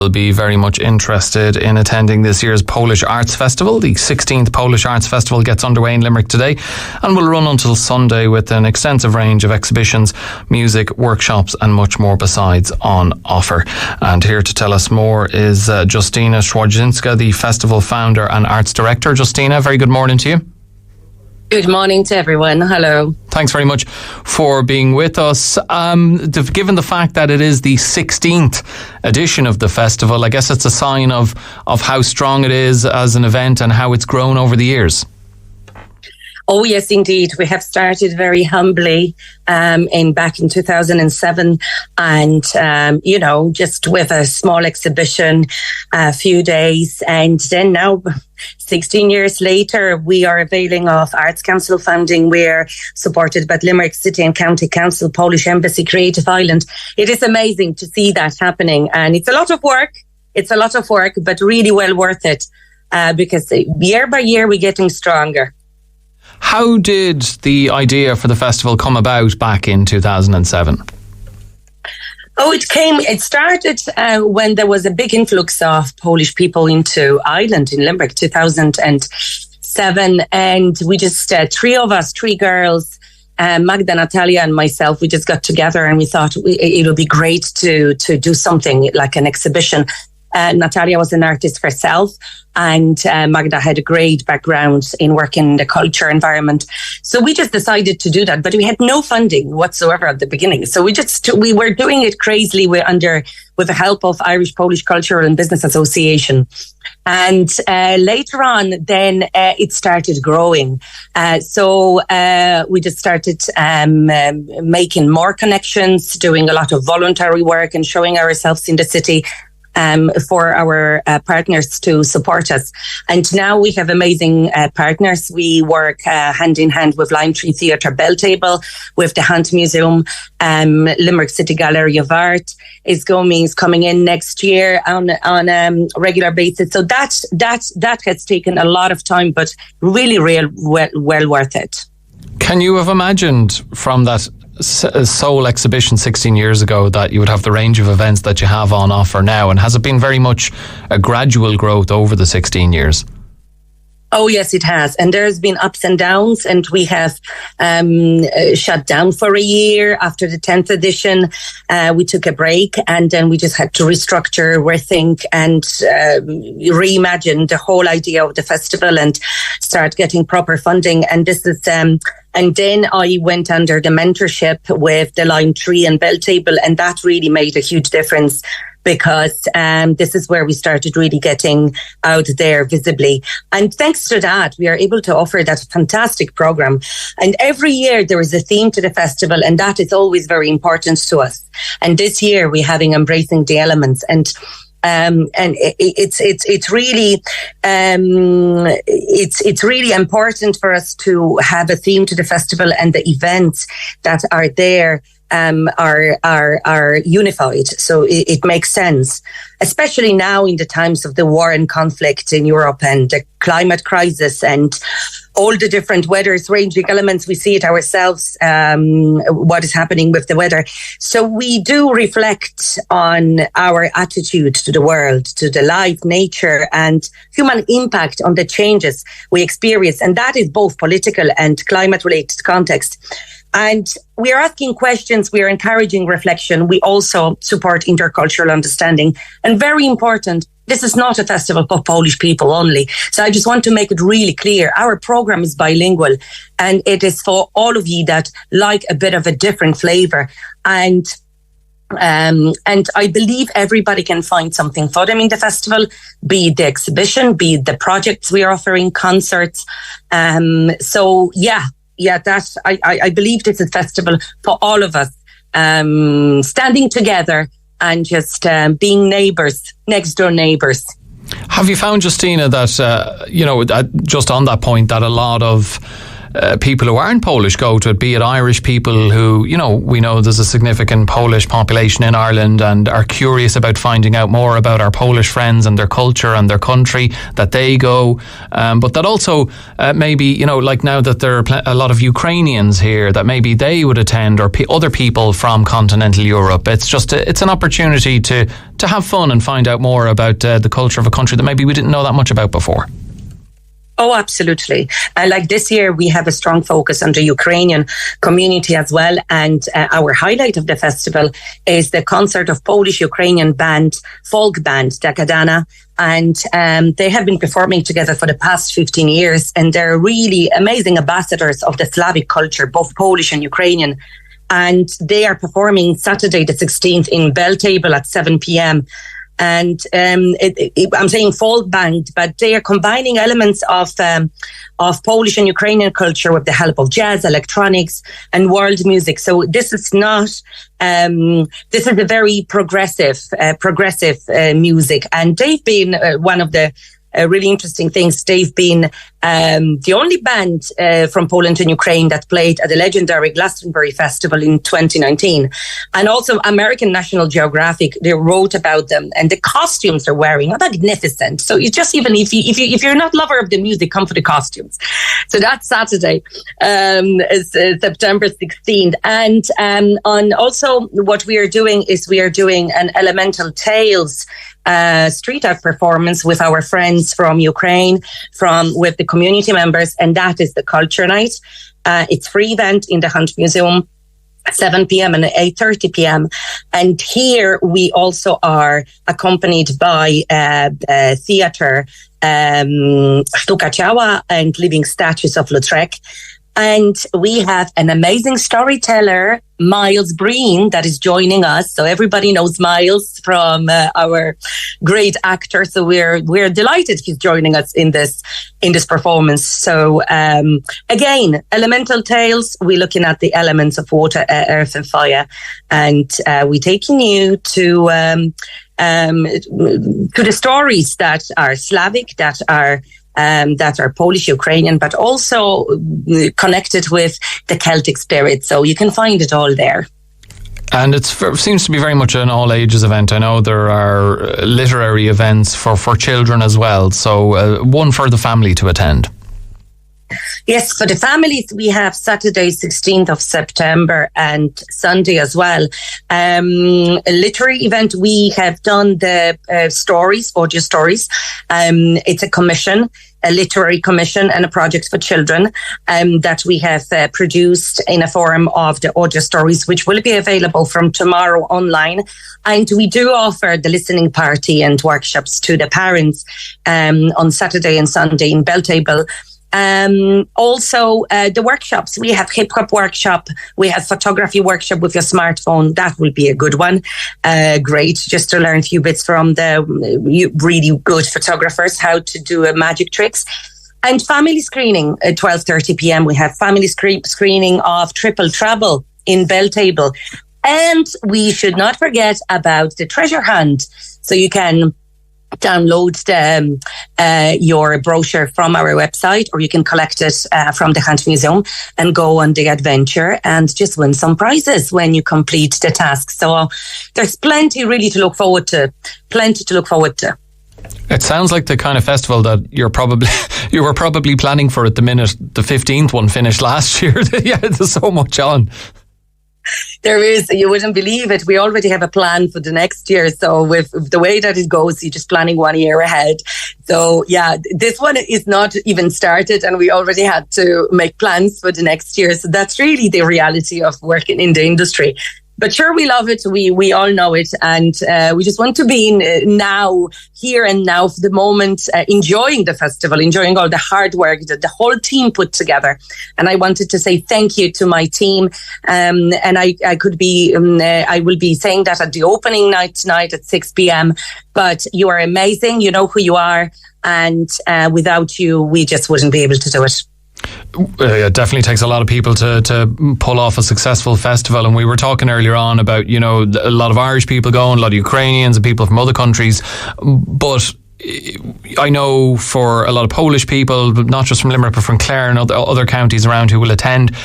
will be very much interested in attending this year's Polish Arts Festival. The 16th Polish Arts Festival gets underway in Limerick today and will run until Sunday with an extensive range of exhibitions, music, workshops and much more besides on offer. And here to tell us more is Justyna Cwojdzinska, the festival founder and arts director. Justyna, very good morning to you. Good morning to everyone. Hello. Thanks very much for being with us. Given the fact that it is the 16th edition of the festival, I guess it's a sign of how strong it is as an event and how it's grown over the years. Oh, yes, indeed. We have started very humbly back in 2007 and, just with a small exhibition, a few days. And then now, 16 years later, we are availing of Arts Council funding. We're supported by Limerick City and County Council, Polish Embassy, Creative Island. It is amazing to see that happening. And it's a lot of work. But really well worth it because year by year, we're getting stronger. How did the idea for the festival come about back in 2007? It started when there was a big influx of Polish people into Ireland in Limerick, 2007. And we just, three girls, Magda, Natalia and myself, we just got together and we thought it would be great to do something like an exhibition. Natalia was an artist herself and Magda had a great background in working in the culture environment. So we just decided to do that, but we had no funding whatsoever at the beginning. So we were doing it crazily with the help of Irish Polish Cultural and Business Association. And later on, then it started growing. So we just started making more connections, doing a lot of voluntary work and showing ourselves in the city for our partners to support us. And now we have amazing partners. We work hand in hand with Lime Tree Theatre Belltable, with the Hunt Museum, Limerick City Gallery of Art is coming in next year on a regular basis. So that has taken a lot of time, but really well worth it. Can you have imagined from that sole exhibition 16 years ago that you would have the range of events that you have on offer now? And has it been very much a gradual growth over the 16 years? Oh, yes, it has. And there's been ups and downs, and we have shut down for a year after the 10th edition. We took a break and then we just had to restructure, rethink and reimagine the whole idea of the festival and start getting proper funding. And this is and then I went under the mentorship with the Lime Tree and Belltable, and that really made a huge difference because this is where we started really getting out there visibly. And thanks to that, we are able to offer that fantastic program. And every year there is a theme to the festival, and that is always very important to us. And this year we're having Embracing the Elements. And it's really important for us to have a theme to the festival, and the events that are there are unified. So it makes sense, especially now in the times of the war and conflict in Europe and the climate crisis and all the different weather's ranging elements. We see it ourselves, what is happening with the weather. So we do reflect on our attitude to the world, to the life, nature, and human impact on the changes we experience. And that is both political and climate-related context. And we are asking questions, we are encouraging reflection. We also support intercultural understanding. And very important, this is not a festival for Polish people only. So I just want to make it really clear. Our program is bilingual, and it is for all of you that like a bit of a different flavor. And I believe everybody can find something for them in the festival, be it the exhibition, be it the projects we are offering, concerts. I believe this is a festival for all of us, standing together and just being neighbours, next door neighbours. Have you found, Justyna, that, just on that point, that a lot of people who aren't Polish go to it, be it Irish people who, we know there's a significant Polish population in Ireland and are curious about finding out more about our Polish friends and their culture and their country, that they go. But that also maybe, like now that there are a lot of Ukrainians here, that maybe they would attend, or other people from continental Europe. It's an opportunity to have fun and find out more about the culture of a country that maybe we didn't know that much about before. Oh, absolutely. Like this year, we have a strong focus on the Ukrainian community as well. And our highlight of the festival is the concert of Polish-Ukrainian band, folk band, Dekadana. And they have been performing together for the past 15 years. And they're really amazing ambassadors of the Slavic culture, both Polish and Ukrainian. And they are performing Saturday the 16th in Belltable at 7 p.m. And I'm saying folk band, but they are combining elements of Polish and Ukrainian culture with the help of jazz, electronics, and world music. So this is not this is a very progressive music, and they've been one of the really interesting things. They've been the only band from Poland and Ukraine that played at the legendary Glastonbury Festival in 2019. And also American National Geographic, they wrote about them, and the costumes they're wearing are magnificent. So you just, even if you're not a lover of the music, come for the costumes. So that's Saturday, is September 16th. And on also what we are doing is we are doing an Elemental Tales street art performance with our friends from Ukraine, with the community members, and that is the Culture Night. It's free event in the Hunt Museum, 7 p.m. and 8:30 p.m. And here we also are accompanied by theatre, Sztuka Ciała and Living Statues of Lautrec. And we have an amazing storyteller, Miles Breen, that is joining us. So everybody knows Miles from our great actor. So we're delighted he's joining us in this performance. So again, Elemental Tales. We're looking at the elements of water, earth, and fire, and we're taking you to the stories that are Slavic, that are Polish, Ukrainian, but also connected with the Celtic spirit. So you can find it all there. And it seems to be very much an all ages event. I know there are literary events for children as well. So one for the family to attend. Yes, for the families, we have Saturday, 16th of September, and Sunday as well. A literary event, we have done the stories, audio stories. It's a commission, a literary commission, and a project for children that we have produced in a form of the audio stories, which will be available from tomorrow online. And we do offer the listening party and workshops to the parents on Saturday and Sunday in Belltable. Also, the workshops, we have hip hop workshop, we have photography workshop with your smartphone. That will be a good one. Great, just to learn a few bits from the really good photographers, how to do magic tricks. And family screening at 12:30 p.m. We have family screening of Triple Trouble in Belltable. And we should not forget about the treasure hunt. So you can download your brochure from our website, or you can collect it from the Hunt Museum and go on the adventure and just win some prizes when you complete the task. So there's plenty really to look forward to. It sounds like the kind of festival that you were probably planning for at the minute the 15th one finished last year. Yeah, there's so much on. There is, you wouldn't believe it. We already have a plan for the next year. So with the way that it goes, you're just planning 1 year ahead. So yeah, this one is not even started and we already had to make plans for the next year. So that's really the reality of working in the industry. But sure, we love it. We all know it. And we just want to be here and now for the moment, enjoying the festival, enjoying all the hard work that the whole team put together. And I wanted to say thank you to my team. And I will be saying that at the opening night tonight at 6 p.m. But you are amazing. You know who you are. And without you, we just wouldn't be able to do it. It definitely takes a lot of people to pull off a successful festival. And we were talking earlier on about, a lot of Irish people going, a lot of Ukrainians and people from other countries. But I know for a lot of Polish people, but not just from Limerick, but from Clare and other counties around who will attend,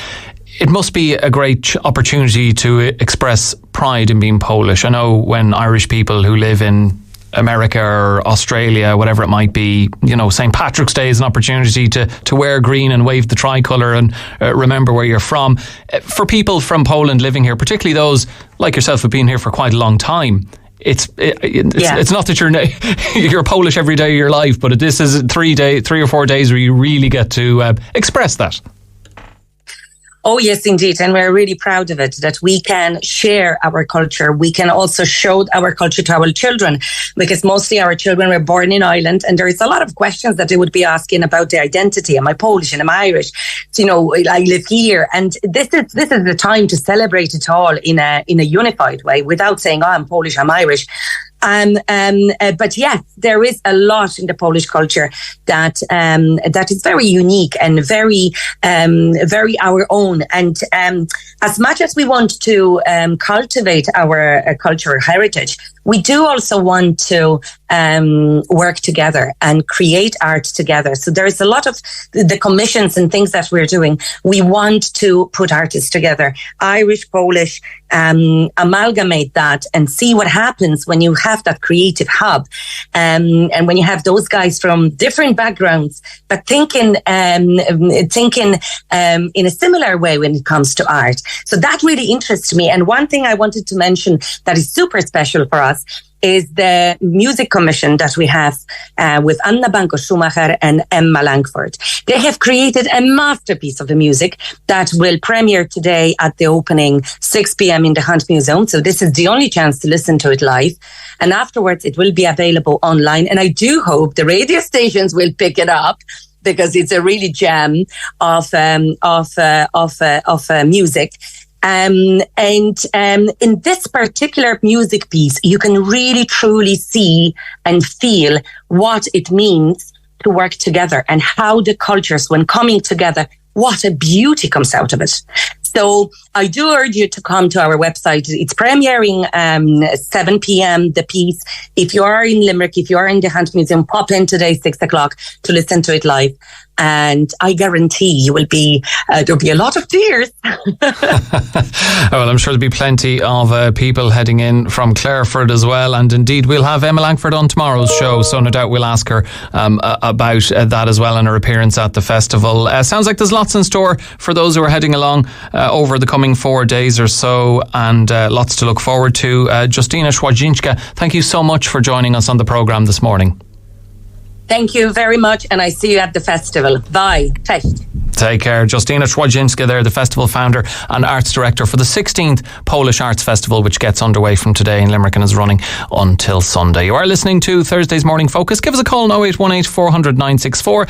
it must be a great opportunity to express pride in being Polish. I know when Irish people who live in America or Australia, whatever it might be, St. Patrick's Day is an opportunity to wear green and wave the tricolour and remember where you're from. For people from Poland living here, particularly those like yourself who've been here for quite a long time, it's not that you're Polish every day of your life, but this is 3 or 4 days where you really get to express that. Oh, yes, indeed. And we're really proud of it, that we can share our culture. We can also show our culture to our children, because mostly our children were born in Ireland. And there is a lot of questions that they would be asking about their identity. Am I Polish and am I Irish? I live here. And this is the time to celebrate it all in a unified way, without saying, I'm Polish, I'm Irish. But yes, there is a lot in the Polish culture that is very unique and very our own. And as much as we want to cultivate our cultural heritage, we do also want to work together and create art together. So there is a lot of the commissions and things that we're doing. We want to put artists together, Irish, Polish, amalgamate that and see what happens when you have that creative hub. And when you have those guys from different backgrounds, but thinking in a similar way when it comes to art. So that really interests me. And one thing I wanted to mention that is super special for us is the music commission that we have with Anna Banko-Schumacher and Emma Langford. They have created a masterpiece of the music that will premiere today at the opening 6 p.m. in the Hunt Museum. So this is the only chance to listen to it live. And afterwards, it will be available online. And I do hope the radio stations will pick it up, because it's a really gem of music. And in this particular music piece, you can really truly see and feel what it means to work together and how the cultures, when coming together, what a beauty comes out of it. So I do urge you to come to our website. It's premiering 7 p.m. the piece. If you are in Limerick, if you are in the Hunt Museum, pop in today 6 o'clock to listen to it live. And I guarantee you will be, there'll be a lot of tears. Well, I'm sure there'll be plenty of people heading in from Clareford as well. And indeed, we'll have Emma Langford on tomorrow's show. So no doubt we'll ask her about that as well, and her appearance at the festival. Sounds like there's lots in store for those who are heading along over the coming 4 days or so, and lots to look forward to. Justyna Cwojdzinska, thank you so much for joining us on the programme this morning. Thank you very much, and I see you at the festival. Bye. Take care. Justyna Cwojdzinska there, the festival founder and arts director for the 16th Polish Arts Festival, which gets underway from today in Limerick and is running until Sunday. You are listening to Thursday's Morning Focus. Give us a call on 0818 400 964.